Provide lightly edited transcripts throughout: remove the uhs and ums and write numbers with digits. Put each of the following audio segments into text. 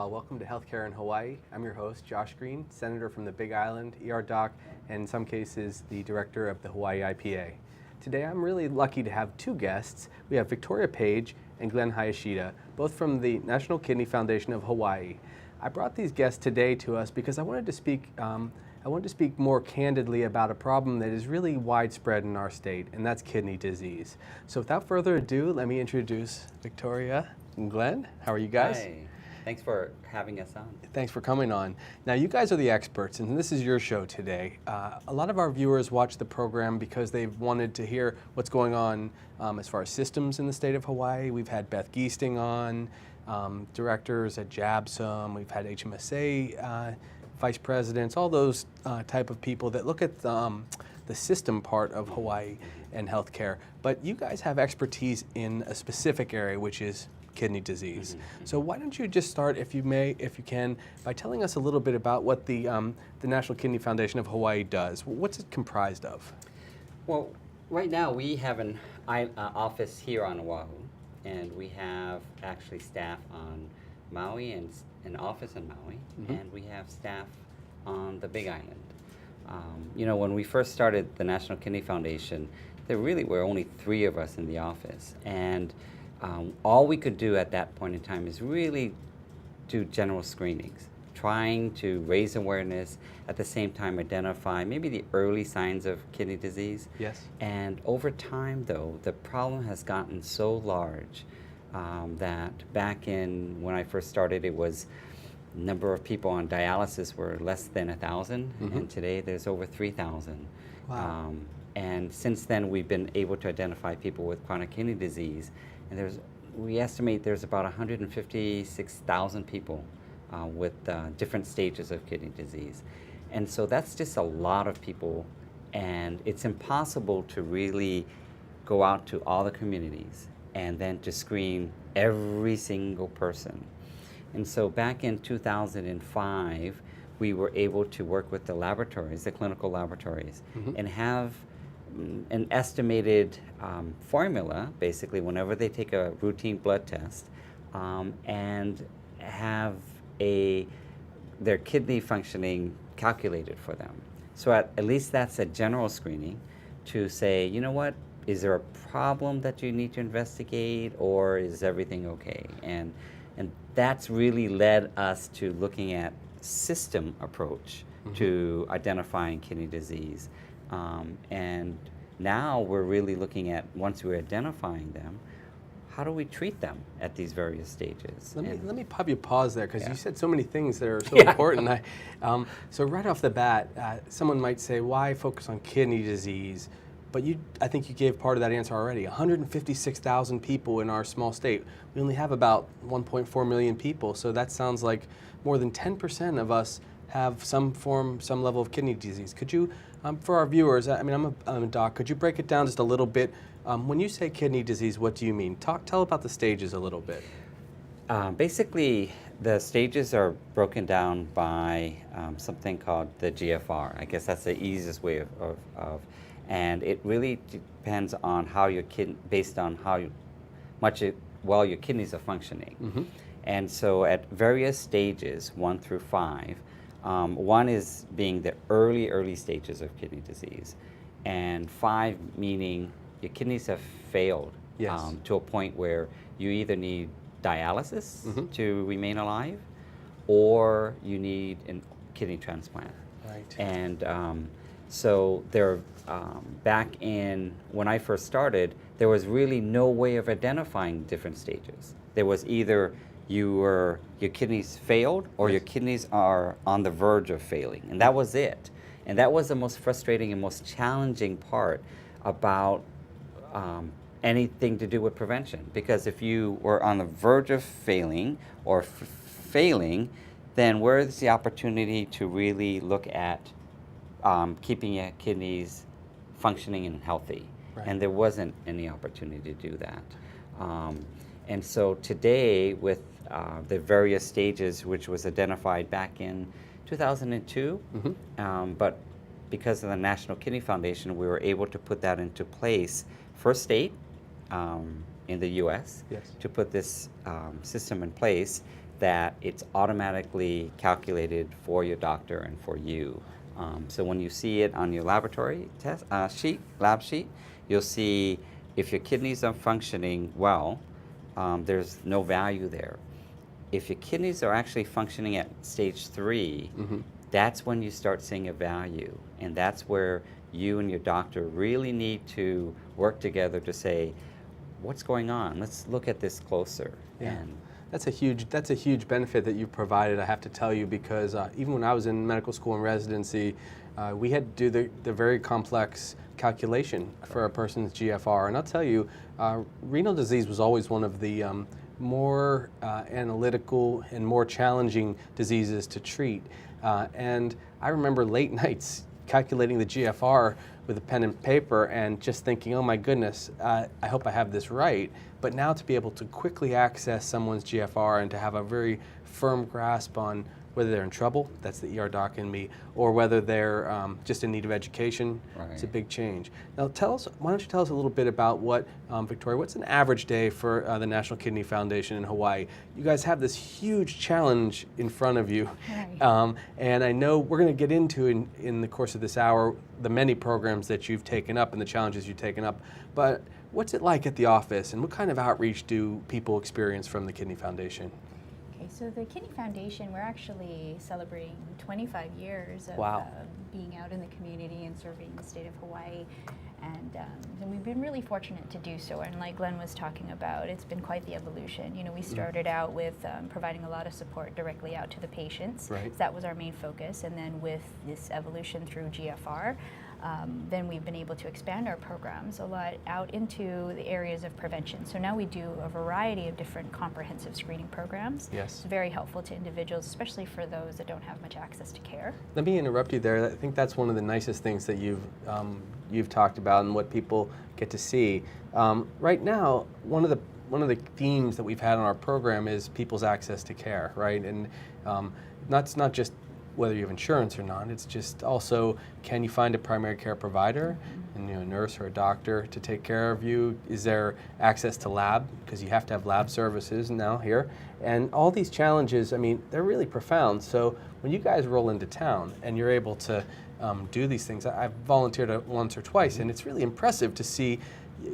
Welcome to Healthcare in Hawaii. I'm your host, Josh Green, Senator from the Big Island, ER Doc, and in some cases, the Director of the Hawaii IPA. Today, I'm really lucky to have two guests. We have Victoria Page and Glenn Hayashida, both from the National Kidney Foundation of Hawaii. I brought these guests today to us because I wanted to speak more candidly about a problem that is really widespread in our state, and that's kidney disease. So without further ado, let me introduce Victoria and Glenn. How are you guys? Hi. Thanks for having us on. Thanks for coming on. Now, you guys are the experts, and this is your show today. A lot of our viewers watch the program because they've wanted to hear what's going on as far as systems in the state of Hawaii. We've had Beth Giesting on, directors at JABSOM. We've had HMSA vice presidents, all those type of people that look at the system part of Hawaii and healthcare. But you guys have expertise in a specific area, which is kidney disease. So why don't you just start, if you can, by telling us a little bit about what the National Kidney Foundation of Hawaii does. What's it comprised of? Well, right now we have an office here on Oahu, and we have actually staff on Maui and an office in Maui, and we have staff on the Big Island. When we first started the National Kidney Foundation, there really were only 3 of us in the office, and all we could do at that point in time is really do general screenings, trying to raise awareness, at the same time identify maybe the early signs of kidney disease. Yes. And over time, though, the problem has gotten so large that back in when I first started, it was number of people on dialysis were less than 1,000, and today there's over 3,000. Wow. And since then, we've been able to identify people with chronic kidney disease. And we estimate there's about 156,000 people with different stages of kidney disease. And so that's just a lot of people, and it's impossible to really go out to all the communities and then to screen every single person. And so back in 2005, we were able to work with the laboratories, the clinical laboratories, and have an estimated formula, basically, whenever they take a routine blood test, and have their kidney functioning calculated for them. So at least that's a general screening to say, you know what, is there a problem that you need to investigate, or is everything okay? And that's really led us to looking at system approach to identifying kidney disease. And now we're really looking at, once we're identifying them, how do we treat them at these various stages? Let me pop you pause there, because you said so many things that are so Yeah. important. So right off the bat, someone might say, why focus on kidney disease? But I think you gave part of that answer already. 156,000 people in our small state. We only have about 1.4 million people, so that sounds like more than 10% of us have some level of kidney disease. Could you, for our viewers, I'm a doc, could you break it down just a little bit? When you say kidney disease, what do you mean? Tell about the stages a little bit. Basically, the stages are broken down by something called the GFR. I guess that's the easiest way of and it really depends on how based on how well your kidneys are functioning. And so at various stages, 1 through 5, 1 is being the early stages of kidney disease, and 5 meaning your kidneys have failed to a point where you either need dialysis to remain alive, or you need a kidney transplant. Right. And so back in when I first started, there was really no way of identifying different stages. There was either your kidneys failed, or your kidneys are on the verge of failing, and that was it. And that was the most frustrating and most challenging part about anything to do with prevention, because if you were on the verge of failing or failing, then where's the opportunity to really look at keeping your kidneys functioning and healthy? Right. And there wasn't any opportunity to do that. And so today, with the various stages, which was identified back in 2002, but because of the National Kidney Foundation, we were able to put that into place, first state in the U.S. Yes. to put this system in place. that it's automatically calculated for your doctor and for you. So when you see it on your laboratory test lab sheet, you'll see if your kidneys are functioning well, there's no value there. If your kidneys are actually functioning at stage 3, that's when you start seeing a value. And that's where you and your doctor really need to work together to say, what's going on? Let's look at this closer. Yeah. And That's a huge benefit that you've provided, I have to tell you, because even when I was in medical school and residency, we had to do the very complex calculation for a person's GFR. And I'll tell you, renal disease was always one of the more analytical and more challenging diseases to treat. And I remember late nights calculating the GFR with a pen and paper and just thinking, oh my goodness, I hope I have this right. But now to be able to quickly access someone's GFR and to have a very firm grasp on whether they're in trouble, that's the ER doc in me, or whether they're just in need of education, it's a big change. Now why don't you tell us a little bit about what, Victoria, what's an average day for the National Kidney Foundation in Hawaii? You guys have this huge challenge in front of you. Right. And I know we're going to get into in the course of this hour the many programs that you've taken up and the challenges you've taken up, but what's it like at the office and what kind of outreach do people experience from the Kidney Foundation? Okay, so the Kidney Foundation, we're actually celebrating 25 years of Wow. Being out in the community and serving the state of Hawaii. And we've been really fortunate to do so. And like Glenn was talking about, it's been quite the evolution. You know, we started out with providing a lot of support directly out to the patients. Right. So that was our main focus. And then with this evolution through GFR, then we've been able to expand our programs a lot out into the areas of prevention. So now we do a variety of different comprehensive screening programs. Yes. It's very helpful to individuals, especially for those that don't have much access to care. Let me interrupt you there. I think that's one of the nicest things that you've talked about and what people get to see. Right now, one of the themes that we've had on our program is people's access to care, right? And that's not just whether you have insurance or not. It's just also, can you find a primary care provider and a nurse or a doctor to take care of you? Is there access to lab? Because you have to have lab services now here. And all these challenges, I mean, they're really profound. So when you guys roll into town and you're able to do these things, I've volunteered once or twice, and it's really impressive to see,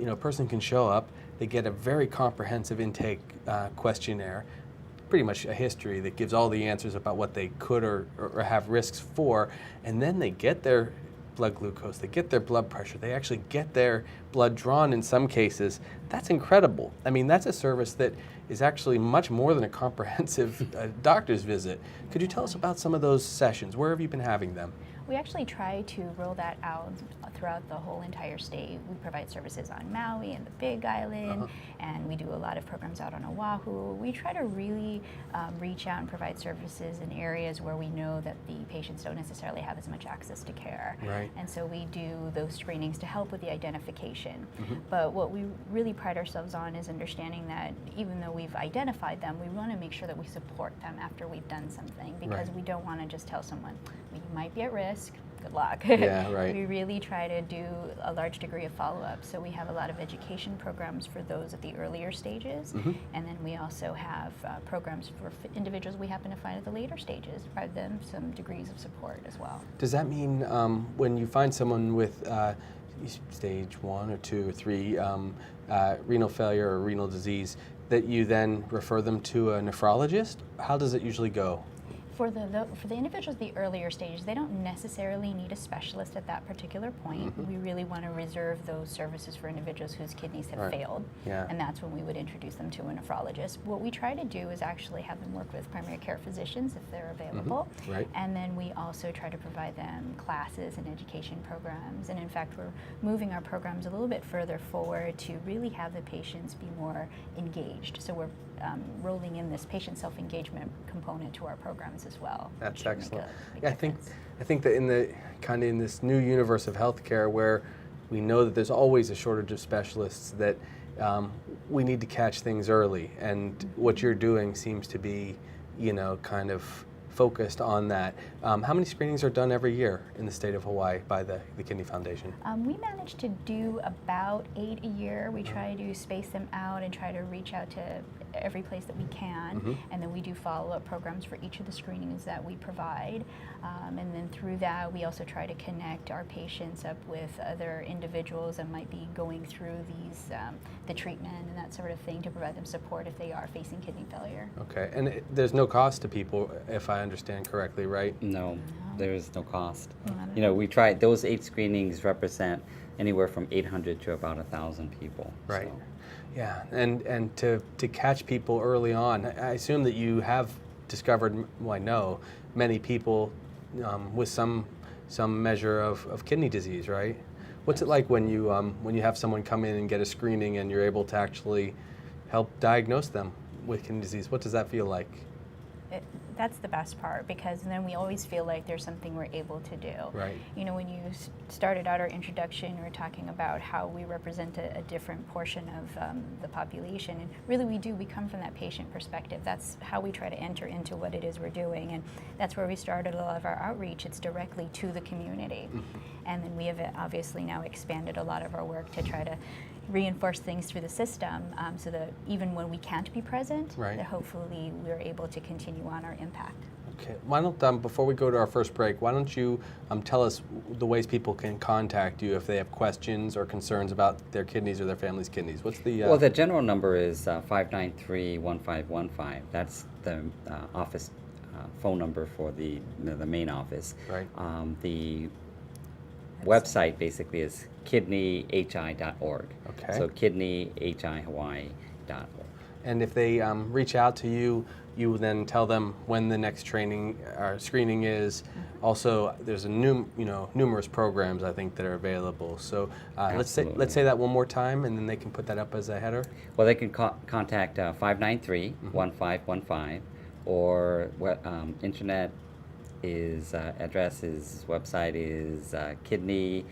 a person can show up, they get a very comprehensive intake questionnaire, pretty much a history that gives all the answers about what they could or have risks for, and then they get their blood glucose, they get their blood pressure, they actually get their blood drawn in some cases. That's incredible. I mean, that's a service that is actually much more than a comprehensive doctor's visit. Could you tell us about some of those sessions? Where have you been having them? We actually try to roll that out throughout the whole entire state. We provide services on Maui and the Big Island, and we do a lot of programs out on Oahu. We try to really reach out and provide services in areas where we know that the patients don't necessarily have as much access to care. Right. And so we do those screenings to help with the identification. But what we really pride ourselves on is understanding that even though we've identified them, we want to make sure that we support them after we've done something, because Right. we don't want to just tell someone, well, you might be at risk. Good luck. Yeah, right. We really try to do a large degree of follow-up. So we have a lot of education programs for those at the earlier stages. And then we also have programs for individuals we happen to find at the later stages, provide them some degrees of support as well. Does that mean when you find someone with stage 1 or 2 or 3 renal failure or renal disease, that you then refer them to a nephrologist? How does it usually go? For the individuals at the earlier stages, they don't necessarily need a specialist at that particular point. We really want to reserve those services for individuals whose kidneys have Right. failed, Yeah. and that's when we would introduce them to a nephrologist. What we try to do is actually have them work with primary care physicians if they're available, Right. and then we also try to provide them classes and education programs. And in fact, we're moving our programs a little bit further forward to really have the patients be more engaged. So we're rolling in this patient self-engagement component to our programs as well. That's which will make excellent. a big Yeah, difference. I think that in this new universe of healthcare, where we know that there's always a shortage of specialists, that we need to catch things early, and what you're doing seems to be, kind of focused on that. How many screenings are done every year in the state of Hawaii by the Kidney Foundation? We manage to do about 8 a year. We try to space them out and try to reach out to every place that we can, and then we do follow-up programs for each of the screenings that we provide. And then through that, we also try to connect our patients up with other individuals that might be going through these, the treatment and that sort of thing, to provide them support if they are facing kidney failure. Okay, and there's no cost to people, if I understand correctly, right? No, there is no cost. Not You know, we tried, those 8 screenings represent anywhere from 800 to about 1,000 people. Right. So, Yeah, and to catch people early on, I assume that you have discovered, well, I know, many people with some measure of kidney disease, right? What's it like when you have someone come in and get a screening and you're able to actually help diagnose them with kidney disease? What does that feel like? That's the best part, because then we always feel like there's something we're able to do. Right. You know, when you started out our introduction, we were talking about how we represent a different portion of the population, and really we come from that patient perspective. That's how we try to enter into what it is we're doing, and that's where we started a lot of our outreach. It's directly to the community. And then we have obviously now expanded a lot of our work to try to reinforce things through the system, so that even when we can't be present, Right. that hopefully we're able to continue on our impact. Okay, why don't, before we go to our first break, why don't you tell us the ways people can contact you if they have questions or concerns about their kidneys or their family's kidneys? What's the... Well, the general number is 593-1515. That's the office phone number for the main office. Right. The website basically is kidneyhi.org. Okay. So kidneyhihawaii.org. And if they reach out to you, you then tell them when the next training or screening is. Also, there's numerous programs I think that are available. So let's say that one more time, and then they can put that up as a header. Well, they can contact 593-1515, or internet is website is kidneyhi.org.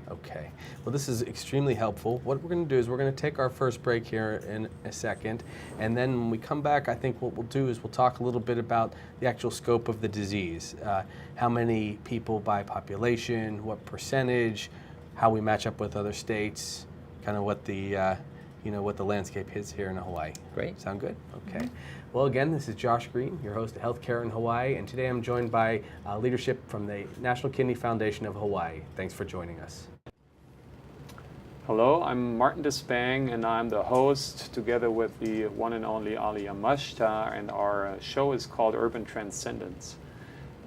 Okay. Well, this is extremely helpful. What we're going to do is we're going to take our first break here in a second, and then when we come back, I think what we'll do is we'll talk a little bit about the actual scope of the disease, how many people by population, what percentage, how we match up with other states, kind of what the what the landscape is here in Hawaii. Great. Sound good? Okay. Well, again, this is Josh Green, your host of Healthcare in Hawaii, and today I'm joined by leadership from the National Kidney Foundation of Hawaii. Thanks for joining us. Hello, I'm Martin Despang, and I'm the host together with the one and only Ali Yamashita, and our show is called Urban Transcendence.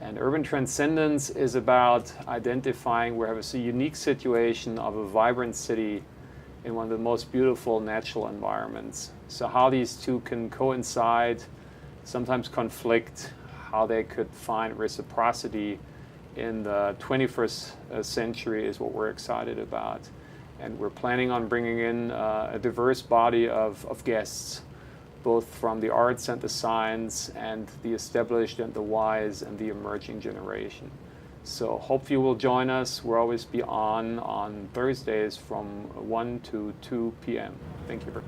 And Urban Transcendence is about identifying where we have a unique situation of a vibrant city in one of the most beautiful natural environments. So how these two can coincide, sometimes conflict, how they could find reciprocity in the 21st century is what we're excited about. And we're planning on bringing in a diverse body of guests, both from the arts and the science and the established and the wise and the emerging generation. So hope you will join us. We'll always be on Thursdays from 1 to 2 p.m. Thank you.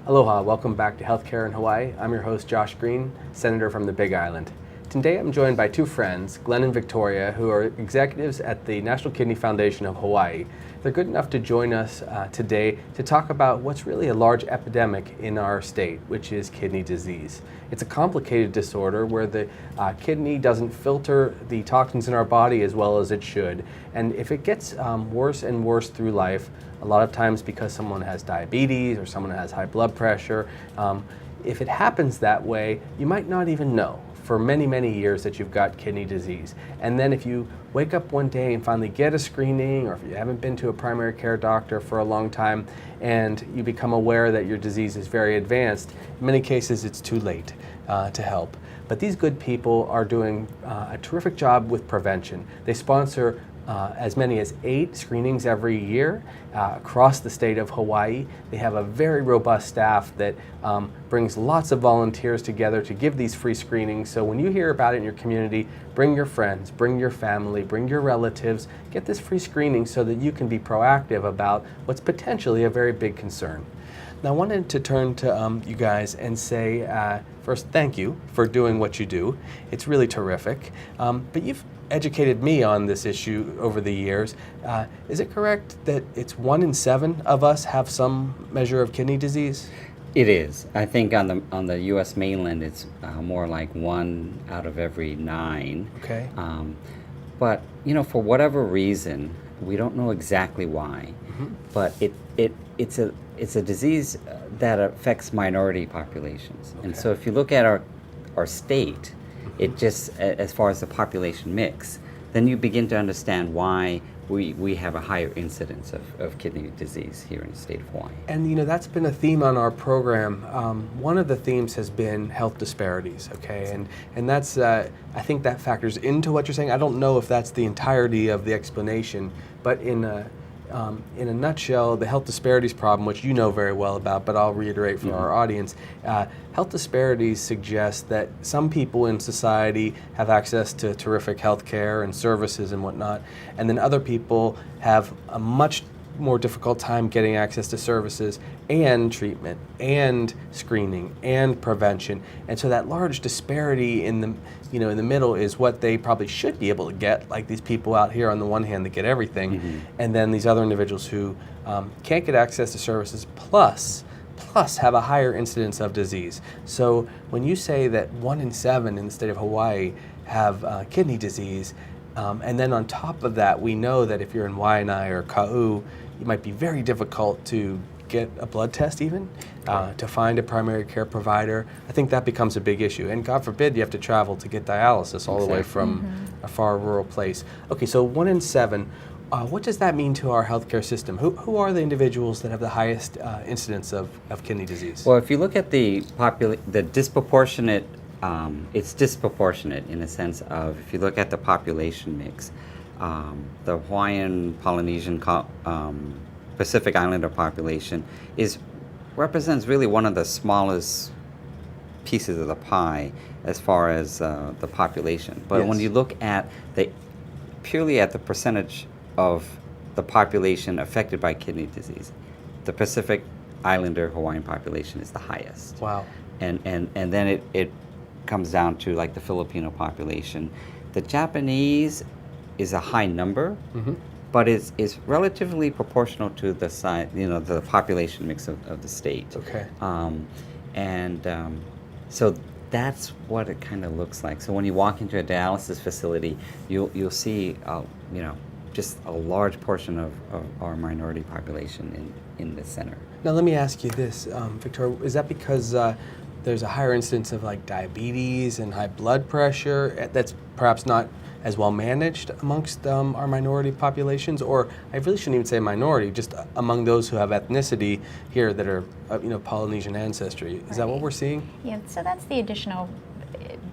Aloha, welcome back to Healthcare in Hawaii. I'm your host, Josh Green, Senator from the Big Island. Today I'm joined by two friends, Glenn and Victoria, who are executives at the National Kidney Foundation of Hawaii. They're good enough to join us today to talk about what's really a large epidemic in our state, which is kidney disease. It's a complicated disorder where the kidney doesn't filter the toxins in our body as well as it should. And if it gets worse and worse through life, a lot of times because someone has diabetes or someone has high blood pressure, if it happens that way, you might not even know for many, many years that you've got kidney disease. And then if you wake up one day and finally get a screening, or if you haven't been to a primary care doctor for a long time and you become aware that your disease is very advanced, in many cases it's too late to help. But these good people are doing a terrific job with prevention. They sponsor as many as 8 screenings every year across the state of Hawaii. They have a very robust staff that brings lots of volunteers together to give these free screenings. So when you hear about it in your community, bring your friends, bring your family, bring your relatives, get this free screening so that you can be proactive about what's potentially a very big concern. Now, I wanted to turn to you guys and say, first, thank you for doing what you do. It's really terrific. But you've educated me on this issue over the years. Is it correct that it's 1 in 7 of us have some measure of kidney disease? It is. I think on the U.S. mainland, it's more like 1 out of every 9. Okay. But for whatever reason, we don't know exactly why, but it's a disease that affects minority populations. And so if you look at our state, it just as far as the population mix, then you begin to understand why we have a higher incidence of kidney disease here in the state of Hawaii. And that's been a theme on our program. One of the themes has been health disparities, okay? And that's, I think that factors into what you're saying. I don't know if that's the entirety of the explanation, but in a nutshell, the health disparities problem, which you know very well about, but I'll reiterate for our audience, health disparities suggest that some people in society have access to terrific health care and services and whatnot, and then other people have a much more difficult time getting access to services and treatment and screening and prevention. And so that large disparity in the in the middle is what they probably should be able to get, like these people out here on the one hand that get everything, and then these other individuals who can't get access to services plus have a higher incidence of disease. So when you say that 1 in 7 in the state of Hawaii have kidney disease, and then on top of that, we know that if you're in Waianae or Ka'u, it might be very difficult to get a blood test even, to find a primary care provider. I think that becomes a big issue. And God forbid you have to travel to get dialysis all the way from a far rural place. Okay, so 1 in 7. What does that mean to our healthcare system? Who are the individuals that have the highest incidence of kidney disease? Well, if you look at the disproportionate, it's disproportionate in a sense of, if you look at the population mix, the Hawaiian, Polynesian, Pacific Islander population represents really one of the smallest pieces of the pie as far as the population. But when you look at purely at the percentage of the population affected by kidney disease, the Pacific Islander Hawaiian population is the highest. Wow. And then it comes down to like the Filipino population. The Japanese is a high number, but it's relatively proportional to the size, the population mix of the state. Okay. So that's what it kind of looks like. So when you walk into a dialysis facility, you'll see, just a large portion of our minority population in the center. Now let me ask you this, Victoria, is that because there's a higher incidence of like diabetes and high blood pressure that's perhaps not as well managed amongst our minority populations? Or I really shouldn't even say minority, just among those who have ethnicity here that are Polynesian ancestry. Is that what we're seeing? Yeah, so that's the additional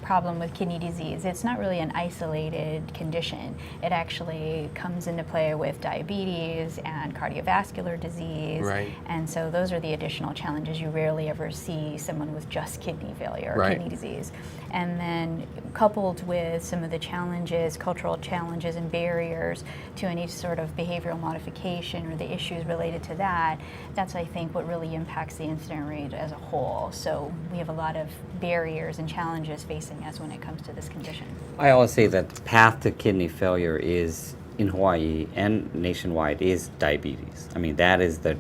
problem with kidney disease. It's not really an isolated condition. It actually comes into play with diabetes and cardiovascular disease. Right. And so those are the additional challenges. You rarely ever see someone with just kidney failure or kidney disease. And then coupled with some of the challenges, cultural challenges and barriers to any sort of behavioral modification or the issues related to that, that's, I think, what really impacts the incident rate as a whole. So we have a lot of barriers and challenges facing us when it comes to this condition. I always say that the path to kidney failure is, in Hawaii and nationwide, is diabetes. I mean, that is the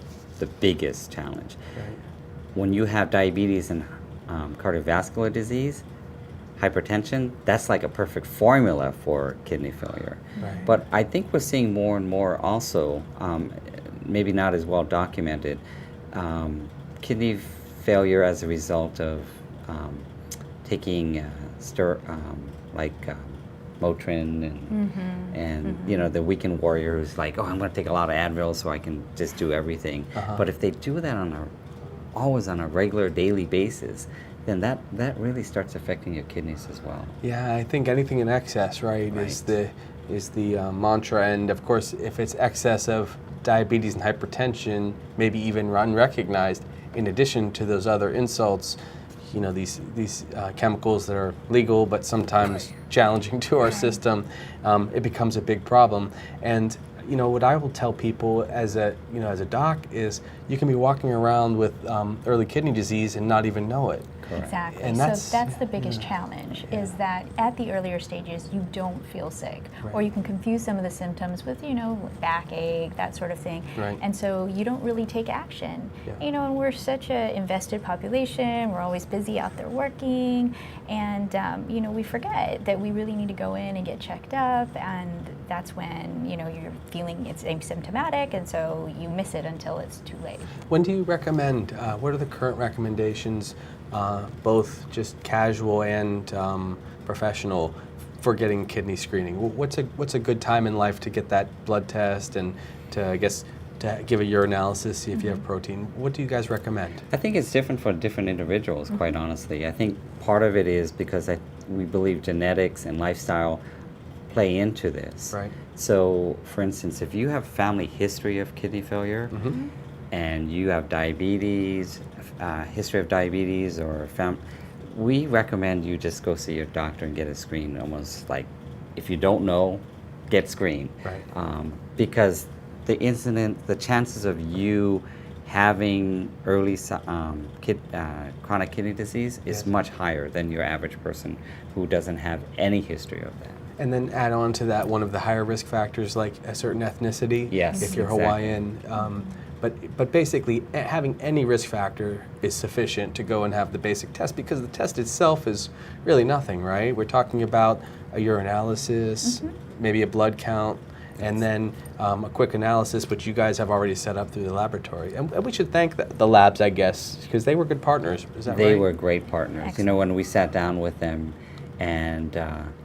biggest challenge. Right. When you have diabetes and cardiovascular disease, hypertension, that's like a perfect formula for kidney failure. Right. But I think we're seeing more and more also, maybe not as well documented, kidney failure as a result of taking Motrin and the weekend warrior who's like, oh, I'm going to take a lot of Advil so I can just do everything. But if they do that always on a regular daily basis, then that really starts affecting your kidneys as well. Yeah, I think anything in excess, right. is the mantra. And of course, if it's excess of diabetes and hypertension, maybe even unrecognized, in addition to those other insults, these chemicals that are legal but sometimes challenging to our system, it becomes a big problem. And you know, what I will tell people as a, you know, as a doc is you can be walking around with early kidney disease and not even know it. Correct. Exactly. And so that's- that's the biggest challenge is that at the earlier stages you don't feel sick, or Right. you can confuse some of the symptoms with, you know, backache, that sort of thing. Right. And so you don't really take action. Yeah. You know, and we're such a invested population. We're always busy out there working, and you know, we forget that we really need to go in and get checked up, and that's when, you know, you're feeling it's asymptomatic, and so you miss it until it's too late. When do you recommend, what are the current recommendations, both just casual and professional, for getting kidney screening? What's a good time in life to get that blood test and to, I guess, to give a urinalysis, see if you have protein? What do you guys recommend? I think it's different for different individuals, quite honestly. I think part of it is because we believe genetics and lifestyle play into this. Right. So, for instance, if you have family history of kidney failure and you have diabetes, history of diabetes, or we recommend you just go see your doctor and get a screen. Almost like, if you don't know, get screened. Right. Because the chances of you having early chronic kidney disease is Yes. much higher than your average person who doesn't have any history of that. And then add on to that one of the higher risk factors, like a certain ethnicity. Yes, If you're exactly. Hawaiian. But basically, having any risk factor is sufficient to go and have the basic test, because the test itself is really nothing, right? We're talking about a urinalysis, maybe a blood count, and then a quick analysis, which you guys have already set up through the laboratory. And we should thank the labs, I guess, because they were good partners. Is that right? They were great partners. You know, Excellent. when we sat down with them and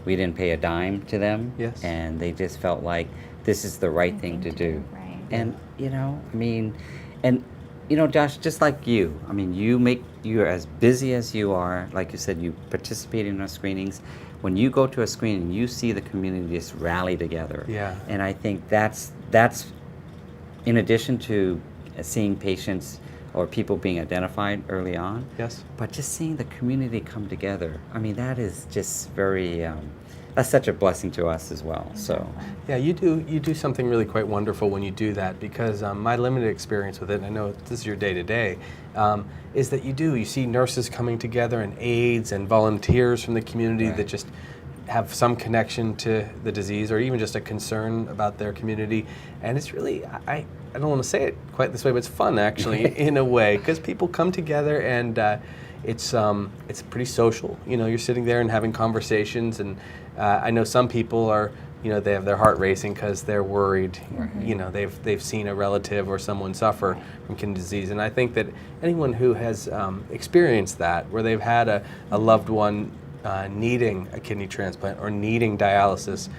we didn't pay a dime to them, Yes. and they just felt like this is the right thing to do. Right. And, you know, I mean, and, you know, Josh, just like you, I mean, you're as busy as you are. Like you said, you participate in our screenings. When you go to a screening, you see the community just rally together. Yeah. And I think that's in addition to seeing patients or people being identified early on, Yes. but just seeing the community come together. I mean, that is just very, that's such a blessing to us as well. So, Yeah, you do something really quite wonderful when you do that, because my limited experience with it, and I know this is your day-to-day, is that you see nurses coming together and aides and volunteers from the community Right. that just have some connection to the disease, or even just a concern about their community. And it's really, I don't want to say it quite this way, but it's fun actually in a way, because people come together and it's pretty social. You know, you're sitting there and having conversations, and I know some people are, you know, they have their heart racing because they're worried. You know, they've seen a relative or someone suffer from kidney disease, and I think that anyone who has experienced that, where they've had a loved one needing a kidney transplant or needing dialysis,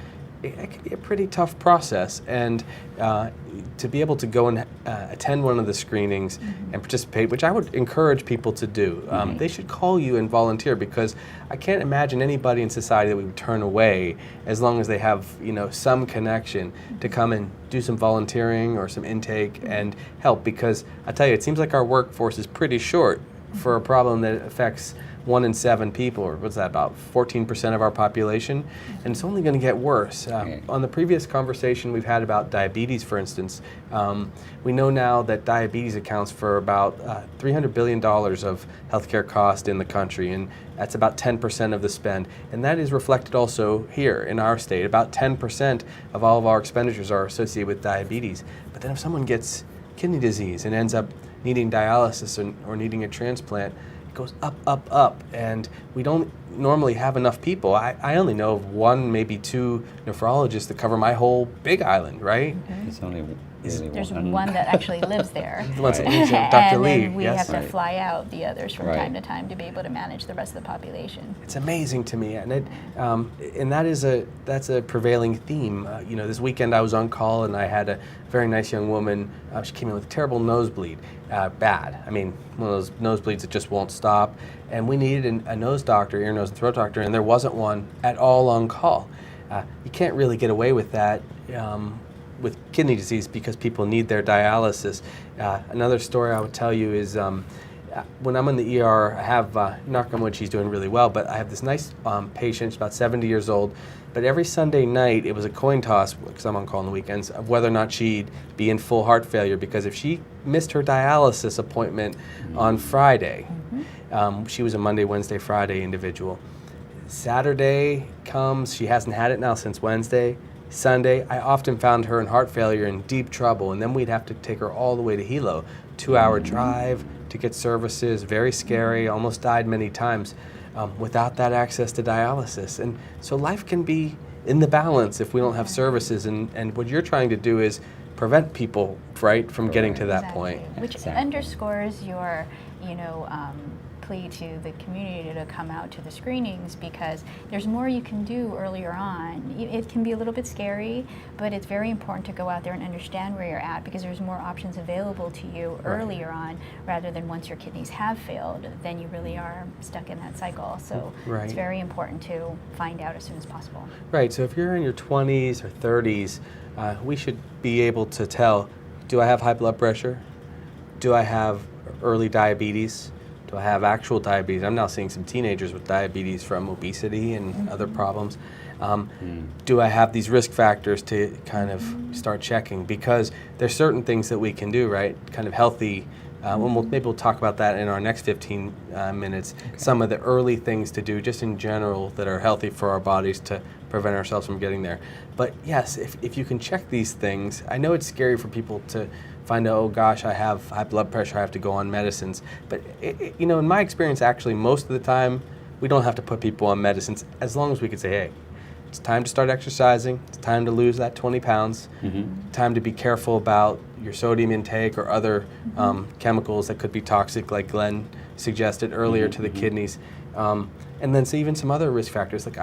it can be a pretty tough process. And to be able to go and attend one of the screenings and participate, which I would encourage people to do, they should call you and volunteer, because I can't imagine anybody in society that we would turn away as long as they have, you know, some connection to come and do some volunteering or some intake and help. Because I tell you, it seems like our workforce is pretty short for a problem that affects 1 in 7 people, or what's that, about 14% of our population, and it's only going to get worse. On the previous conversation we've had about diabetes, for instance, we know now that diabetes accounts for about $300 billion of healthcare cost in the country, and that's about 10% of the spend. And that is reflected also here in our state. About 10% of all of our expenditures are associated with diabetes. But then if someone gets kidney disease and ends up needing dialysis or needing a transplant, goes up, up, up, and we don't normally have enough people. I only know of 1, maybe 2 nephrologists that cover my whole Big Island, right? it's only really There's one. one that actually lives there. The ones that Right. lives there, Dr. And Lee, then we yes. have to Right. fly out the others from Right. time to time to be able to manage the rest of the population. It's amazing to me, and that's a prevailing theme. You know, this weekend I was on call, and I had a very nice young woman. She came in with a terrible nosebleed, bad. I mean, one of those nosebleeds that just won't stop. And we needed a nose doctor, ear, nose, and throat doctor, and there wasn't one at all on call. You can't really get away with that with kidney disease, because people need their dialysis. Another story I would tell you is when I'm in the ER, I have, knock on wood, she's doing really well, but I have this nice patient, she's about 70 years old, but every Sunday night it was a coin toss, because I'm on call on the weekends, of whether or not she'd be in full heart failure, because if she missed her dialysis appointment on Friday, she was a Monday, Wednesday, Friday individual. Saturday comes, she hasn't had it now since Wednesday. Sunday, I often found her in heart failure in deep trouble, and then we'd have to take her all the way to Hilo. 2-hour drive to get services, very scary, almost died many times without that access to dialysis. And so life can be in the balance if we don't have services, and what you're trying to do is prevent people, right, from getting to that point. Which underscores your, plea to the community to come out to the screenings, because there's more you can do earlier on. It can be a little bit scary, but it's very important to go out there and understand where you're at, because there's more options available to you earlier on, rather than once your kidneys have failed, then you really are stuck in that cycle. So it's very important to find out as soon as possible. Right, so if you're in your 20s or 30s, we should be able to tell, do I have high blood pressure? Do I have early diabetes? Do I have actual diabetes? I'm now seeing some teenagers with diabetes from obesity and other problems. Do I have these risk factors to kind of start checking? Because there's certain things that we can do, right? Kind of healthy. Maybe we'll talk about that in our next 15 minutes. Okay. Some of the early things to do just in general that are healthy for our bodies to prevent ourselves from getting there. But yes, if you can check these things, I know it's scary for people to find out, oh gosh, I have high blood pressure, I have to go on medicines. But in my experience, actually, most of the time, we don't have to put people on medicines as long as we could say, hey, it's time to start exercising, it's time to lose that 20 pounds, time to be careful about your sodium intake or other chemicals that could be toxic, like Glenn suggested earlier, to the kidneys. And then even some other risk factors, like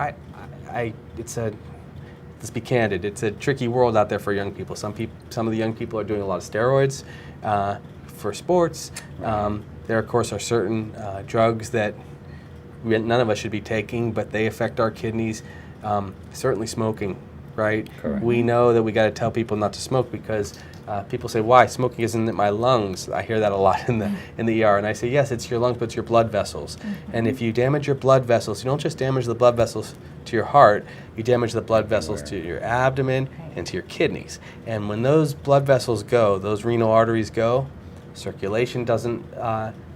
let's be candid, it's a tricky world out there for young people. Some of the young people are doing a lot of steroids for sports. There, of course, are certain drugs that none of us should be taking, but they affect our kidneys. Certainly smoking, right? Correct. We know that we got to tell people not to smoke because people say, why? Smoking isn't in my lungs. I hear that a lot in the ER, and I say, yes, it's your lungs, but it's your blood vessels. And if you damage your blood vessels, you don't just damage the blood vessels to your heart, you damage the blood vessels to your abdomen and to your kidneys. And when those blood vessels go, those renal arteries go, circulation doesn't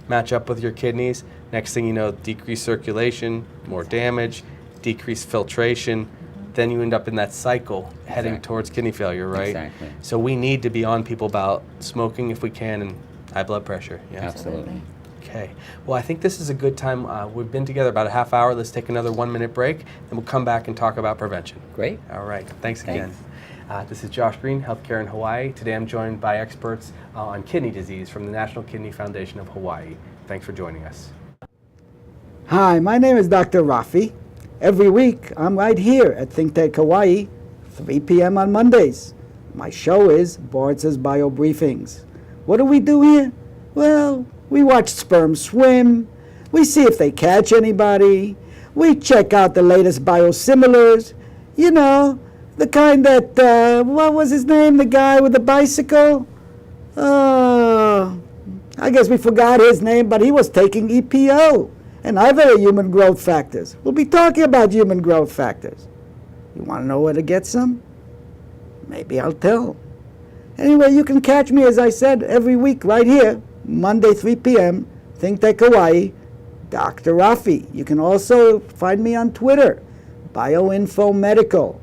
match up with your kidneys. Next thing you know, decreased circulation, more damage, decreased filtration, then you end up in that cycle heading towards kidney failure, right? Exactly. So we need to be on people about smoking if we can, and high blood pressure. Yeah. Absolutely. Okay. Well, I think this is a good time. We've been together about a half hour. Let's take another 1-minute break, and we'll come back and talk about prevention. Great. All right. Thanks again. This is Josh Green, Healthcare in Hawaii. Today I'm joined by experts on kidney disease from the National Kidney Foundation of Hawaii. Thanks for joining us. Hi, my name is Dr. Rafi. Every week, I'm right here at Think Tank Hawaii, 3 p.m. on Mondays. My show is Boards' Bio Briefings. What do we do here? Well, we watch sperm swim, we see if they catch anybody, we check out the latest biosimilars, the kind that, what was his name, the guy with the bicycle? I guess we forgot his name, but he was taking EPO. And other human growth factors. We'll be talking about human growth factors. You want to know where to get some? Maybe I'll tell. Anyway, you can catch me, as I said, every week right here, Monday, 3 p.m., Think Tank Hawaii, Dr. Rafi. You can also find me on Twitter, BioInfo Medical.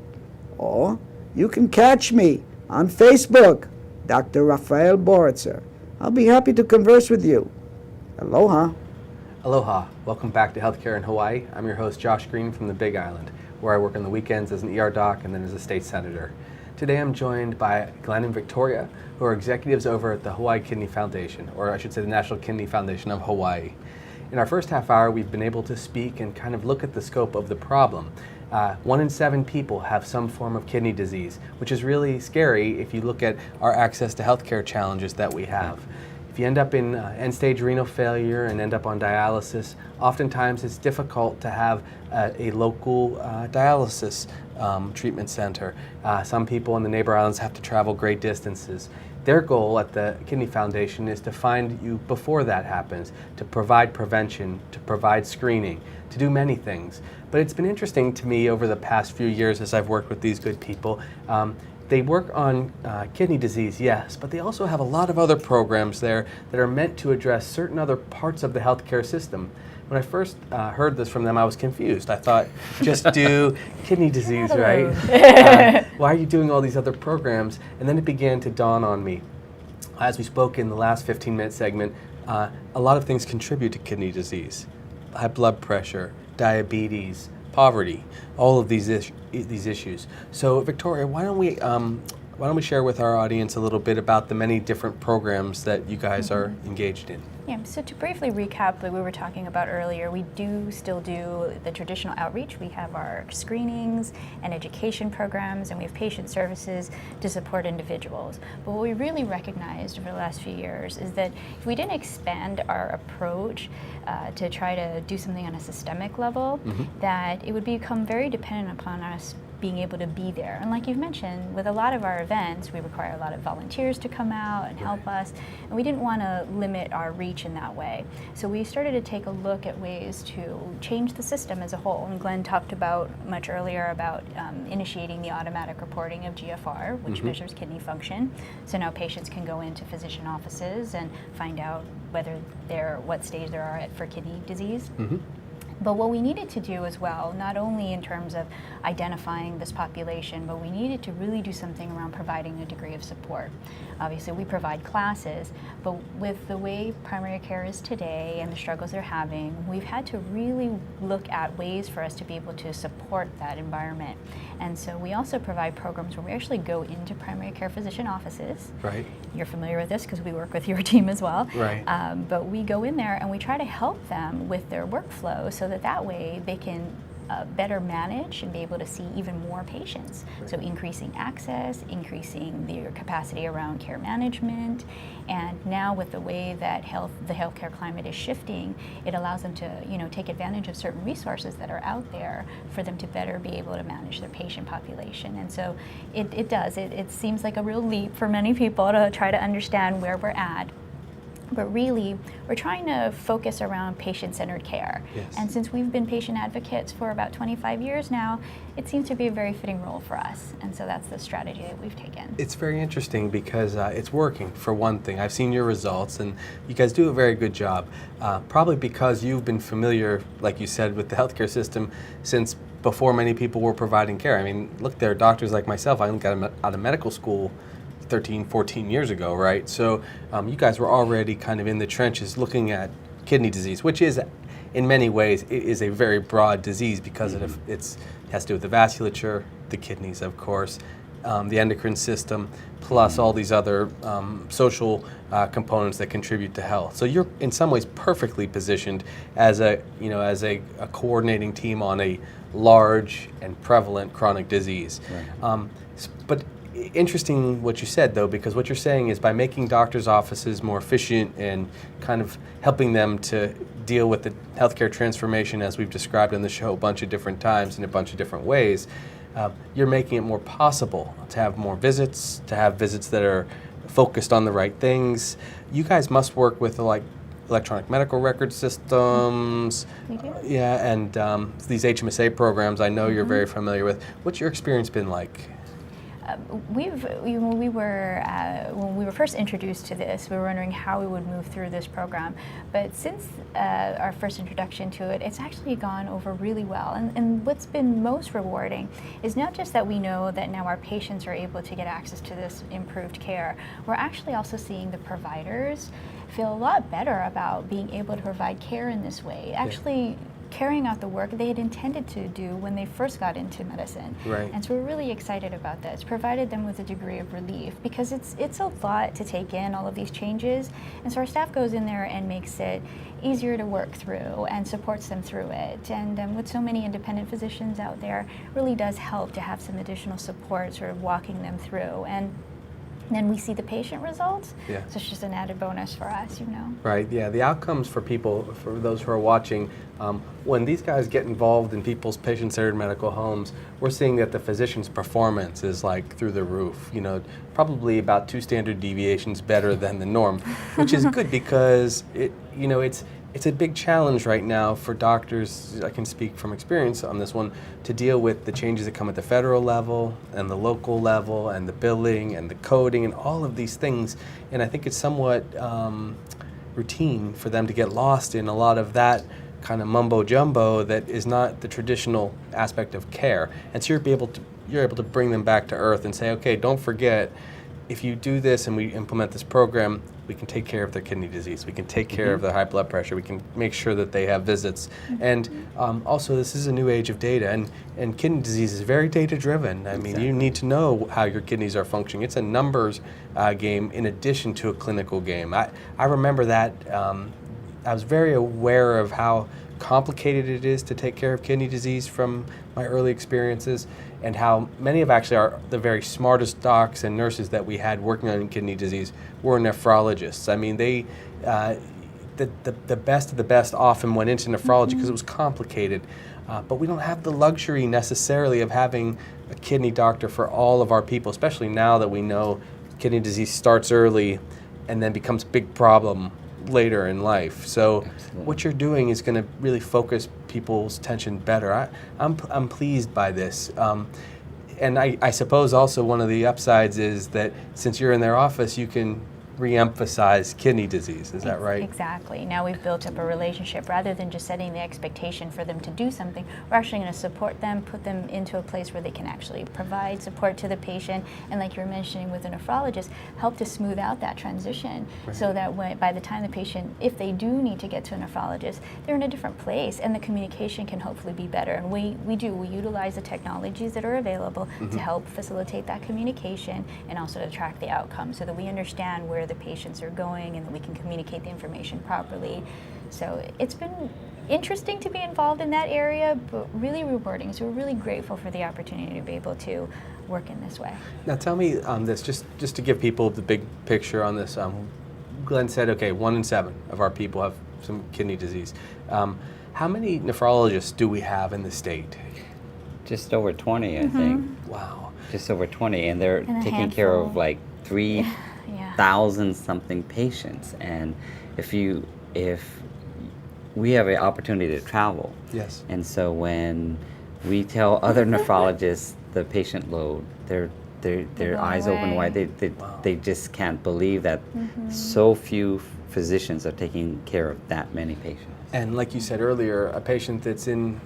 Or you can catch me on Facebook, Dr. Rafael Boritzer. I'll be happy to converse with you. Aloha. Aloha. Welcome back to Healthcare in Hawaii. I'm your host, Josh Green from the Big Island, where I work on the weekends as an ER doc and then as a state senator. Today I'm joined by Glenn and Victoria, who are executives over at the Hawaii Kidney Foundation, or I should say the National Kidney Foundation of Hawaii. In our first half hour, we've been able to speak and kind of look at the scope of the problem. 1 in 7 people have some form of kidney disease, which is really scary if you look at our access to healthcare challenges that we have. If you end up in end-stage renal failure and end up on dialysis, oftentimes it's difficult to have a local dialysis treatment center. Some people in the neighbor islands have to travel great distances. Their goal at the Kidney Foundation is to find you before that happens, to provide prevention, to provide screening, to do many things. But it's been interesting to me over the past few years as I've worked with these good people. They work on kidney disease, yes, but they also have a lot of other programs there that are meant to address certain other parts of the healthcare system. When I first heard this from them, I was confused. I thought, just do kidney disease, right? Why are you doing all these other programs? And then it began to dawn on me. As we spoke in the last 15-minute segment, a lot of things contribute to kidney disease. High blood pressure, diabetes, poverty, all of these issues. So, Victoria, why don't we share with our audience a little bit about the many different programs that you guys are engaged in? Yeah, so to briefly recap what we were talking about earlier, we do still do the traditional outreach. We have our screenings and education programs, and we have patient services to support individuals. But what we really recognized over the last few years is that if we didn't expand our approach to try to do something on a systemic level, that it would become very dependent upon us being able to be there. And like you've mentioned, with a lot of our events, we require a lot of volunteers to come out and help us, and we didn't want to limit our reach in that way. So we started to take a look at ways to change the system as a whole. And Glenn talked about much earlier about initiating the automatic reporting of GFR, which measures kidney function. So now patients can go into physician offices and find out what stage they are at for kidney disease. But what we needed to do as well, not only in terms of identifying this population, but we needed to really do something around providing a degree of support. Obviously, we provide classes, but with the way primary care is today and the struggles they're having, we've had to really look at ways for us to be able to support that environment. And so we also provide programs where we actually go into primary care physician offices. Right. You're familiar with this because we work with your team as well. Right. But we go in there and we try to help them with their workflow so that way they can better manage and be able to see even more patients. Right. So increasing access, increasing their capacity around care management, and now with the way that the healthcare climate is shifting, it allows them to take advantage of certain resources that are out there for them to better be able to manage their patient population. And so it seems like a real leap for many people to try to understand where we're at. But really, we're trying to focus around patient-centered care. Yes. And since we've been patient advocates for about 25 years now, it seems to be a very fitting role for us. And so that's the strategy that we've taken. It's very interesting because it's working, for one thing. I've seen your results, and you guys do a very good job. Probably because you've been familiar, like you said, with the healthcare system since before many people were providing care. I mean, look, there are doctors like myself. I got out of medical school 13, 14 years ago, right? So you guys were already kind of in the trenches looking at kidney disease, which is, in many ways, it is a very broad disease because it has to do with the vasculature, the kidneys, of course, the endocrine system, plus all these other social components that contribute to health. So you're, in some ways, perfectly positioned as a coordinating team on a large and prevalent chronic disease. Right. But interesting what you said, though, because what you're saying is by making doctors' offices more efficient and kind of helping them to deal with the healthcare transformation as we've described in the show a bunch of different times in a bunch of different ways, you're making it more possible to have more visits, to have visits that are focused on the right things. You guys must work with electronic medical record systems. We do. Yeah, and these HMSA programs I know you're very familiar with. What's your experience been like? When we were first introduced to this, we were wondering how we would move through this program. But since our first introduction to it, it's actually gone over really well. And what's been most rewarding is not just that we know that now our patients are able to get access to this improved care, we're actually also seeing the providers feel a lot better about being able to provide care in this way. Actually, carrying out the work they had intended to do when they first got into medicine. Right. And so we're really excited about this. Provided them with a degree of relief because it's a lot to take in, all of these changes. And so our staff goes in there and makes it easier to work through and supports them through it. And with so many independent physicians out there, it really does help to have some additional support sort of walking them through. And then we see the patient results. Yeah. So it's just an added bonus for us, you know. Right, yeah, the outcomes for people, for those who are watching, when these guys get involved in people's patient-centered medical homes, we're seeing that the physician's performance is like through the roof, you know, probably about 2 standard deviations better than the norm, which is good because it's a big challenge right now for doctors, I can speak from experience on this one, to deal with the changes that come at the federal level and the local level and the billing and the coding and all of these things. And I think it's somewhat routine for them to get lost in a lot of that kind of mumbo jumbo that is not the traditional aspect of care. And so you're able to bring them back to earth and say, okay, don't forget, if you do this and we implement this program, we can take care of their kidney disease. We can take care of their high blood pressure. We can make sure that they have visits. And also, this is a new age of data, and kidney disease is very data-driven. I mean, you need to know how your kidneys are functioning. It's a numbers game in addition to a clinical game. I remember that. I was very aware of how complicated it is to take care of kidney disease from my early experiences, and how many of actually the very smartest docs and nurses that we had working on kidney disease were nephrologists. I mean, the best of the best often went into nephrology because it was complicated, but we don't have the luxury necessarily of having a kidney doctor for all of our people, especially now that we know kidney disease starts early and then becomes a big problem later in life. So what you're doing is going to really focus people's attention better. I'm pleased by this. And I suppose also one of the upsides is that since you're in their office, you can re-emphasize kidney disease. Is that right? Exactly. Now we've built up a relationship. Rather than just setting the expectation for them to do something, we're actually going to support them, put them into a place where they can actually provide support to the patient, and like you were mentioning with a nephrologist, help to smooth out that transition so that by the time the patient, if they do need to get to a nephrologist, they're in a different place and the communication can hopefully be better. And we utilize the technologies that are available to help facilitate that communication and also to track the outcome so that we understand where the patients are going and that we can communicate the information properly. So it's been interesting to be involved in that area, but really rewarding. So we're really grateful for the opportunity to be able to work in this way. Now tell me this, just to give people the big picture on this. Glenn said, okay, 1 in 7 of our people have some kidney disease. How many nephrologists do we have in the state? Just over 20, I think. Wow. Just over 20, and they're And a taking care of handful. like 3,000 something patients. And if we have an opportunity to travel, Yes. and so when we tell other nephrologists the patient load, their blown eyes open away. wide. Wow. They just can't believe that so few physicians are taking care of that many patients. And like you said earlier, a patient that's in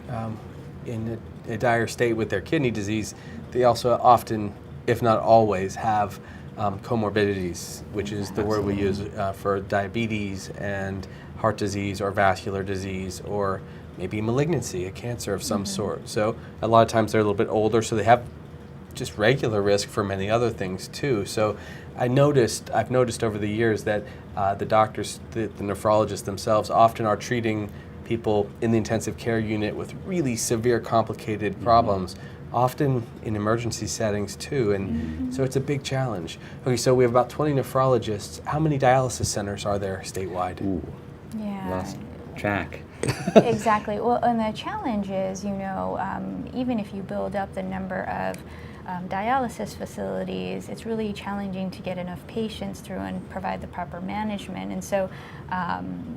a dire state with their kidney disease, they also often, if not always, have comorbidities, which is the word we use for diabetes and heart disease or vascular disease or maybe malignancy, a cancer of some sort. So a lot of times they're a little bit older, so they have just regular risk for many other things too. So I've noticed over the years that the doctors, the nephrologists themselves often are treating people in the intensive care unit with really severe, complicated problems, often in emergency settings too, and so it's a big challenge. Okay, so we have about 20 nephrologists. How many dialysis centers are there statewide? Ooh, Yeah. lost track. Exactly. Well, and the challenge is, even if you build up the number of dialysis facilities, it's really challenging to get enough patients through and provide the proper management. And so,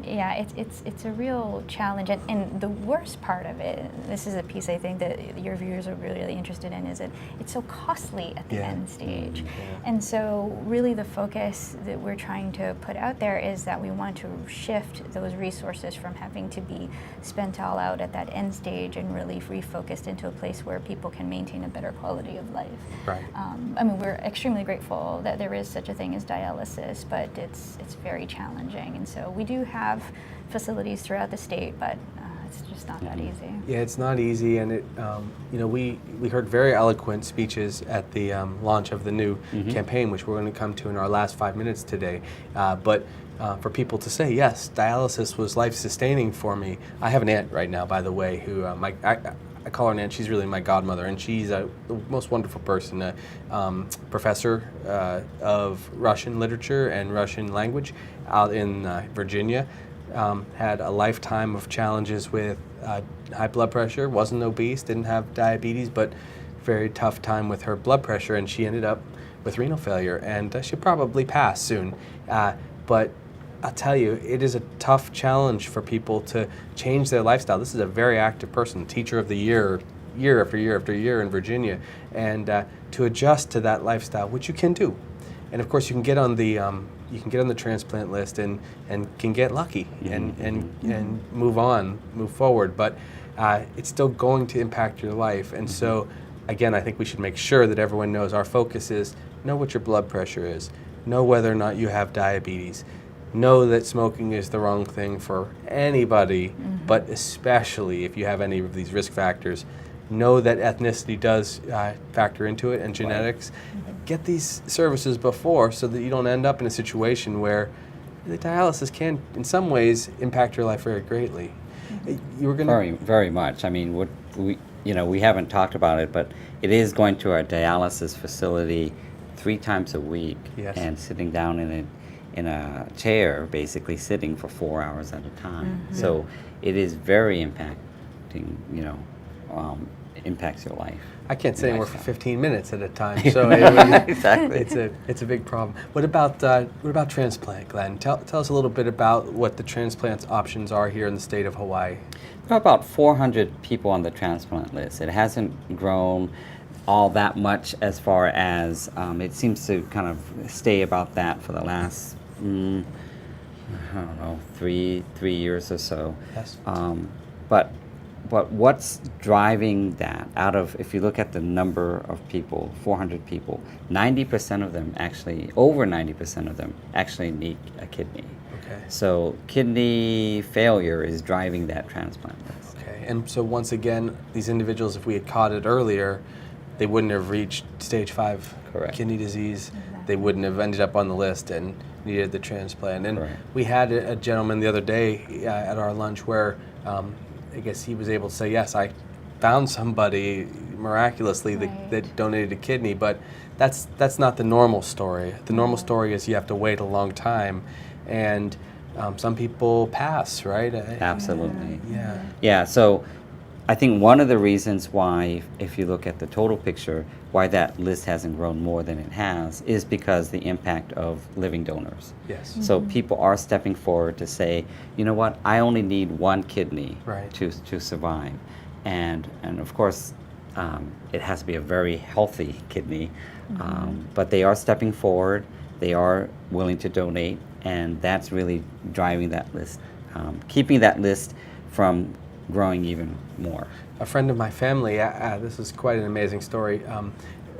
it's a real challenge. And the worst part of it, this is a piece I think that your viewers are really interested in, is that it's so costly at the Yeah. end stage. And so really the focus that we're trying to put out there is that we want to shift those resources from having to be spent all out at that end stage and really refocused into a place where people can maintain a better quality of life. Right. We're extremely grateful that there is such a thing as dialysis, but it's very challenging. And so we do have facilities throughout the state, but it's just not that easy. Yeah, it's not easy, and it, we heard very eloquent speeches at the launch of the new campaign, which we're going to come to in our last 5 minutes today. But for people to say, yes, dialysis was life-sustaining for me. I have an aunt right now, by the way, who I call her an aunt. She's really my godmother, and she's the most wonderful person. Professor of Russian literature and Russian language out in Virginia. Had a lifetime of challenges with high blood pressure. Wasn't obese, didn't have diabetes, but very tough time with her blood pressure, and she ended up with renal failure, and she'll probably pass soon. But I'll tell you, it is a tough challenge for people to change their lifestyle. This is a very active person, teacher of the year, year after year after year in Virginia, and to adjust to that lifestyle, which you can do. And of course, you can get on the transplant list and can get lucky and move on, move forward. But it's still going to impact your life. And so, again, I think we should make sure that everyone knows our focus is know what your blood pressure is, know whether or not you have diabetes. Know that smoking is the wrong thing for anybody, but especially if you have any of these risk factors. Know that ethnicity does factor into it and genetics. Get these services before so that you don't end up in a situation where the dialysis can, in some ways, impact your life very greatly. You were going to... Very, very much. I mean, what we haven't talked about it, but it is going to our dialysis facility 3 times a week Yes. and sitting down in a chair, basically sitting for 4 hours at a time. So it is very impacting, impacts your life. I can't say your anywhere for lifestyle. 15 minutes at a time, so it, Exactly. it's a big problem. What about transplant, Glenn? Tell us a little bit about what the transplant options are here in the state of Hawaii. There are about 400 people on the transplant list. It hasn't grown all that much as far as it seems to kind of stay about that for the last, I don't know, three years or so. Yes. But what's driving that? If you look at the number of people, 400 people, 90% of them actually, over 90% of them actually need a kidney. Okay. So kidney failure is driving that transplant list. Okay. And so once again, these individuals, if we had caught it earlier, they wouldn't have reached stage 5 Correct. kidney disease. They wouldn't have ended up on the list and needed the transplant. And Correct. we had a gentleman the other day at our lunch where I guess he was able to say, yes, I found somebody miraculously that donated a kidney, but that's not the normal story. The normal story is you have to wait a long time, and some people pass, right? Absolutely. Yeah. Yeah, so I think one of the reasons why, if you look at the total picture, why that list hasn't grown more than it has is because the impact of living donors. Yes. So people are stepping forward to say, you know what, I only need 1 kidney Right. to survive. And of course, it has to be a very healthy kidney. But they are stepping forward, they are willing to donate, and that's really driving that list, keeping that list from growing even more. A friend of my family, this is quite an amazing story.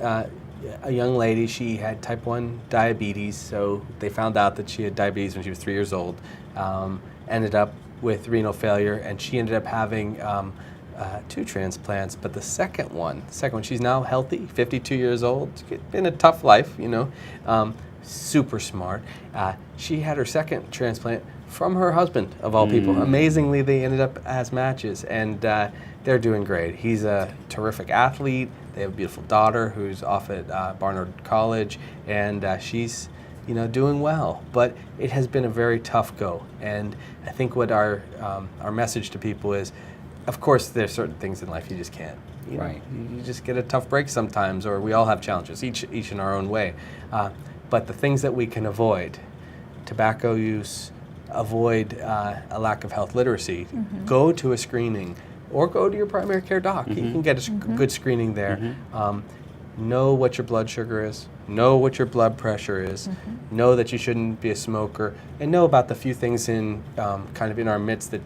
A young lady, she had type 1 diabetes, so they found out that she had diabetes when she was 3 years old, ended up with renal failure, and she ended up having 2 transplants, but the second one, she's now healthy, 52 years old, been a tough life, super smart. She had her second transplant from her husband, of all people. Amazingly, they ended up as matches, and they're doing great. He's a terrific athlete. They have a beautiful daughter who's off at Barnard College, and she's doing well. But it has been a very tough go, and I think what our message to people is, of course, there's certain things in life you just can't. Right. You just get a tough break sometimes, or we all have challenges, each in our own way. But the things that we can avoid, tobacco use, avoid a lack of health literacy, go to a screening, or go to your primary care doc. You can get a good screening there. Know what your blood sugar is, know what your blood pressure is, know that you shouldn't be a smoker, and know about the few things in kind of in our midst that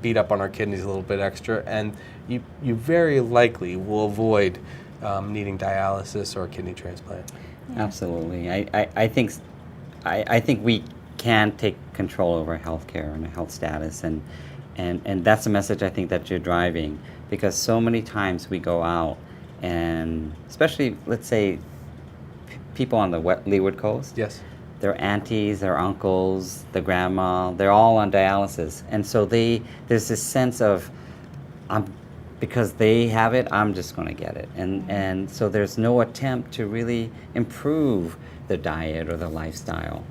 beat up on our kidneys a little bit extra, and you very likely will avoid needing dialysis or a kidney transplant. Absolutely. I think we can take control over healthcare and health status, and that's a message I think that you're driving, because so many times we go out, and especially, let's say, people on the Leeward Coast, Yes. their aunties, their uncles, the grandma, they're all on dialysis, and so there's this sense of, because they have it, I'm just going to get it. And so there's no attempt to really improve the diet or the lifestyle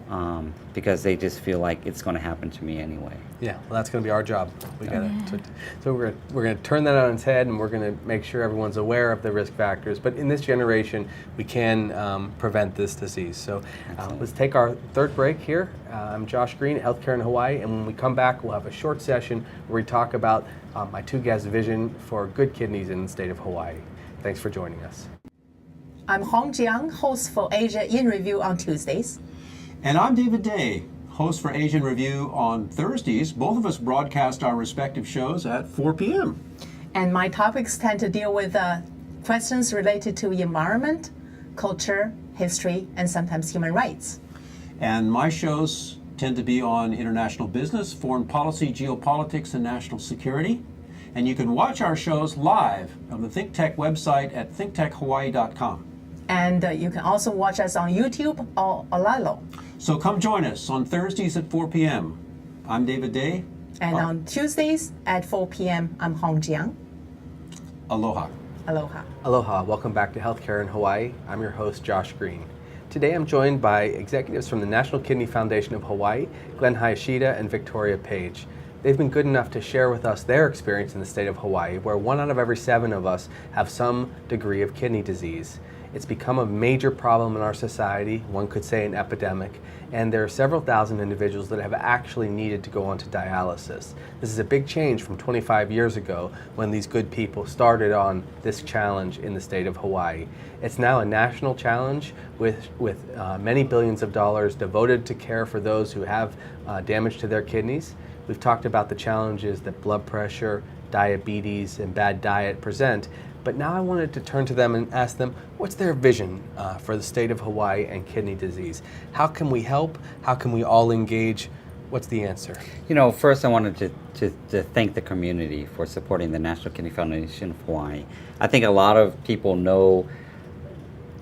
because they just feel like it's going to happen to me anyway. Yeah, well, that's going to be our job. We got to. So we're going to turn that on its head, and we're going to make sure everyone's aware of the risk factors. But in this generation, we can prevent this disease. So let's take our third break here. I'm Josh Green, Healthcare in Hawaii, and when we come back, we'll have a short session where we talk about my two guests' vision for good kidneys in the state of Hawaii. Thanks for joining us. I'm Hong Jiang, host for Asia in Review on Tuesdays. And I'm David Day, host for Asian Review on Thursdays. Both of us broadcast our respective shows at 4 p.m. And my topics tend to deal with questions related to environment, culture, history, and sometimes human rights. And my shows tend to be on international business, foreign policy, geopolitics, and national security. And you can watch our shows live on the ThinkTech website at thinktechhawaii.com. And you can also watch us on YouTube or Olalo. So come join us on Thursdays at 4 p.m. I'm David Day. And on Tuesdays at 4 p.m., I'm Hong Jiang. Aloha. Aloha. Aloha, welcome back to Healthcare in Hawaii. I'm your host, Josh Green. Today I'm joined by executives from the National Kidney Foundation of Hawaii, Glenn Hayashida and Victoria Page. They've been good enough to share with us their experience in the state of Hawaii, where 1 out of every 7 of us have some degree of kidney disease. It's become a major problem in our society, one could say an epidemic, and there are several thousand individuals that have actually needed to go onto dialysis. This is a big change from 25 years ago when these good people started on this challenge in the state of Hawaii. It's now a national challenge with many billions of dollars devoted to care for those who have damage to their kidneys. We've talked about the challenges that blood pressure, diabetes, and bad diet present, but now I wanted to turn to them and ask them what's their vision for the state of Hawaii and kidney disease. How can we help? How can we all engage? What's the answer? You know, first I wanted to thank the community for supporting the National Kidney Foundation of Hawaii. I think a lot of people know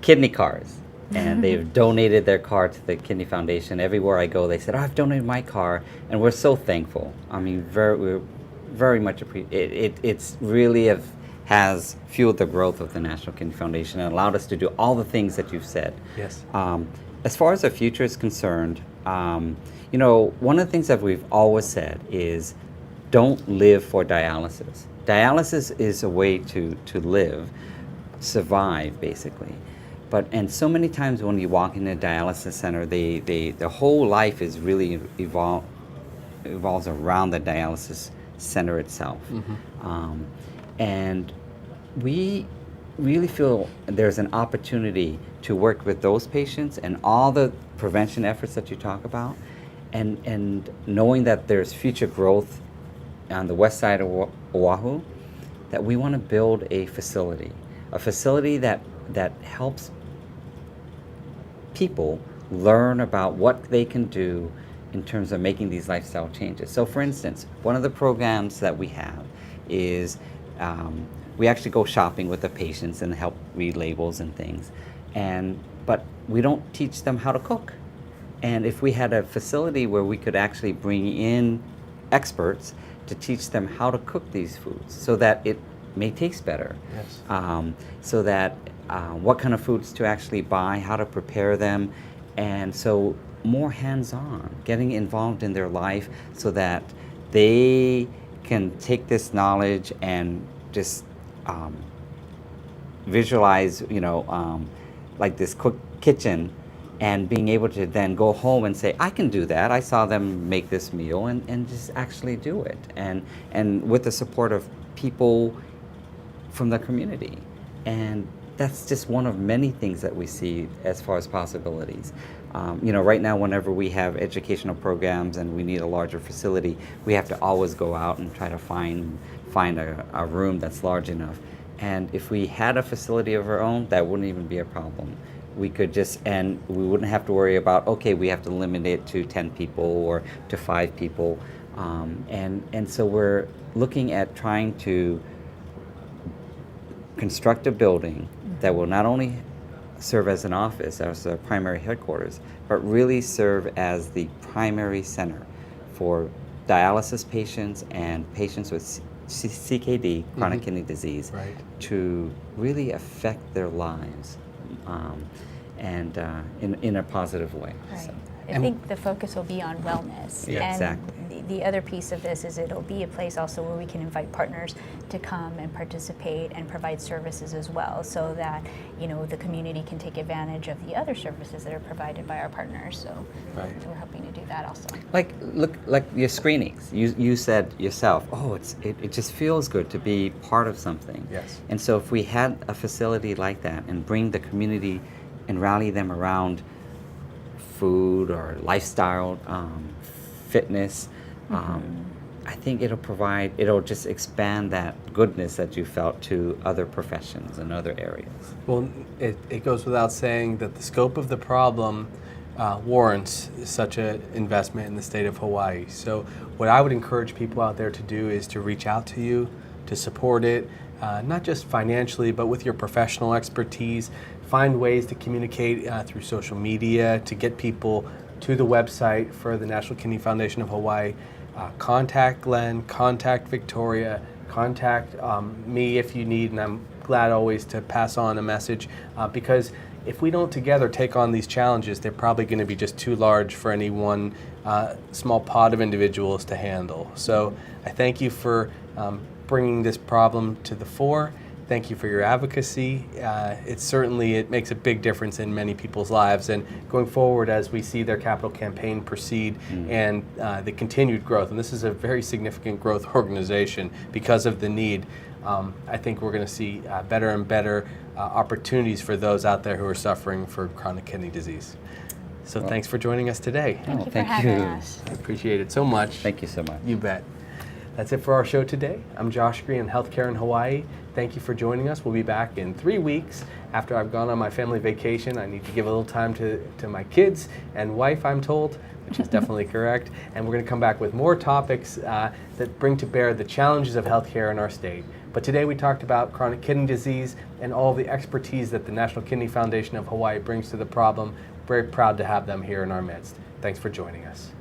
kidney cards, and they've donated their car to the Kidney Foundation. Everywhere I go, they said, I've donated my car, and we're so thankful. I mean, we're very much appreciate it. It's really has fueled the growth of the National Kidney Foundation and allowed us to do all the things that you've said. Yes. As far as the future is concerned, you know, one of the things that we've always said is don't live for dialysis. Dialysis is a way to live, survive, basically. And so many times when you walk in a dialysis center, the whole life is really evolves around the dialysis center itself. And we really feel there's an opportunity to work with those patients and all the prevention efforts that you talk about, and knowing that there's future growth on the west side of Oahu, that we want to build a facility that helps people learn about what they can do in terms of making these lifestyle changes. So for instance, one of the programs that we have is we actually go shopping with the patients and help read labels and things, but we don't teach them how to cook. And if we had a facility where we could actually bring in experts to teach them how to cook these foods so that it may taste better, Yes. so that what kind of foods to actually buy, how to prepare them, and so more hands-on, getting involved in their life so that they can take this knowledge and just visualize, like this cook kitchen, and being able to then go home and say, I can do that. I saw them make this meal, and just actually do it. And with the support of people from the community. And that's just one of many things that we see as far as possibilities. Right now, whenever we have educational programs and we need a larger facility, we have to always go out and try to find a room that's large enough. And if we had a facility of our own, that wouldn't even be a problem. We could and we wouldn't have to worry about, okay, we have to limit it to 10 people or to 5 people. And so we're looking at trying to construct a building that will not only serve as an office, as a primary headquarters, but really serve as the primary center for dialysis patients and patients with CKD, chronic kidney disease, Right. to really affect their lives, and in a positive way. Right. So, I think the focus will be on wellness. Yeah, and exactly. the other piece of this is it'll be a place also where we can invite partners to come and participate and provide services as well, so that the community can take advantage of the other services that are provided by our partners. So Right. we're hoping to do that also. like your screenings. You said yourself, oh, it just feels good to be part of something. Yes. And so if we had a facility like that and bring the community and rally them around food or lifestyle, fitness, I think it'll just expand that goodness that you felt to other professions and other areas. Well, it goes without saying that the scope of the problem warrants such an investment in the state of Hawaii. So what I would encourage people out there to do is to reach out to you, to support it, not just financially, but with your professional expertise. Find ways to communicate through social media, to get people to the website for the National Kidney Foundation of Hawaii. Contact Glenn, contact Victoria, contact me if you need, and I'm glad always to pass on a message, because if we don't together take on these challenges, they're probably going to be just too large for any one small pod of individuals to handle. So I thank you for bringing this problem to the fore. Thank you for your advocacy. It makes a big difference in many people's lives. And going forward, as we see their capital campaign proceed and the continued growth, and this is a very significant growth organization because of the need, I think we're going to see better and better opportunities for those out there who are suffering for chronic kidney disease. So thanks for joining us today. Thank you for thank having you. us. I appreciate it so much. Thank you so much. You bet. That's it for our show today. I'm Josh Green, Healthcare in Hawaii. Thank you for joining us. We'll be back in 3 weeks after I've gone on my family vacation. I need to give a little time to my kids and wife, I'm told, which is definitely correct. And we're going to come back with more topics that bring to bear the challenges of healthcare in our state. But today we talked about chronic kidney disease and all the expertise that the National Kidney Foundation of Hawaii brings to the problem. Very proud to have them here in our midst. Thanks for joining us.